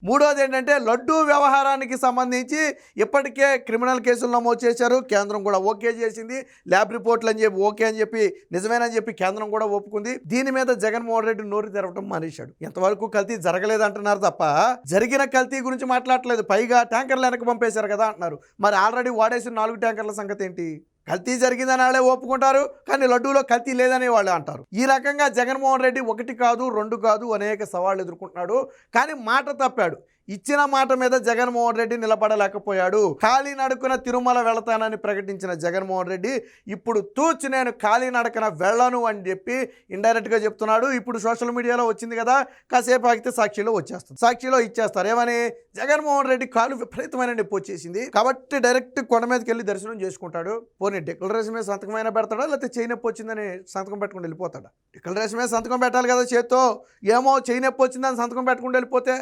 మూడోది ఏంటంటే లడ్డూ వ్యవహారానికి సంబంధించి ఇప్పటికే క్రిమినల్ కేసులు నమోదు చేశారు. కేంద్రం కూడా ఓకే చేసింది. ల్యాబ్ రిపోర్ట్లు అని చెప్పి ఓకే అని చెప్పి నిజమేనని చెప్పి కేంద్రం కూడా ఒప్పుకుంది. దీని మీద జగన్మోహన్ రెడ్డి నోరు తెరవటం మానేశాడు. ఎంతవరకు కల్తీ జరగలేదు అంటున్నారు తప్ప జరిగిన కల్తీ గురించి మాట్లాడట్లేదు. పైగా ట్యాంకర్లు వెనక్కి పంపేశారు కదా అంటున్నారు. మరి ఆల్రెడీ వాడేసిన 4 ట్యాంకర్ల సంగతి ఏంటి? కల్తీ జరిగిందని వాళ్ళే ఒప్పుకుంటారు, కానీ లడ్డూలో కల్తీ లేదని వాళ్ళు అంటారు. ఈ రకంగా జగన్మోహన్ రెడ్డి 1 కాదు 2 కాదు అనేక సవాళ్లు ఎదుర్కొంటున్నాడు. కానీ మాట తప్పాడు. ఇచ్చిన మాట మీద జగన్మోహన్ రెడ్డి నిలబడలేకపోయాడు. కాలినడకన తిరుమల వెళతానని ప్రకటించిన జగన్మోహన్ రెడ్డి ఇప్పుడు నేను కాలినడకన వెళ్ళను అని చెప్పి ఇండైరెక్ట్గా చెప్తున్నాడు. ఇప్పుడు సోషల్ మీడియాలో వచ్చింది కదా, కాసేపు ఆగితే సాక్షిలో వచ్చేస్తుంది. సాక్షిలో ఇచ్చేస్తారు. ఏమని? జగన్మోహన్ రెడ్డి కాలు విపరీతమైన నొప్పి వచ్చేసింది కాబట్టి డైరెక్ట్ కొండ మీదకి వెళ్ళి దర్శనం చేసుకుంటాడు. పోనీ డిక్లరేషన్ మీద సంతకమైనా పెడతాడా, లేకపోతే చేయి నొప్పి వచ్చిందని సంతకం పెట్టుకుని వెళ్ళిపోతాడా? డిక్లరేషన్ మీద సంతకం పెట్టాలి కదా చేత్తో. ఏమో చేయి నొప్పి వచ్చిందని సంతకం పెట్టుకుని వెళ్ళిపోతే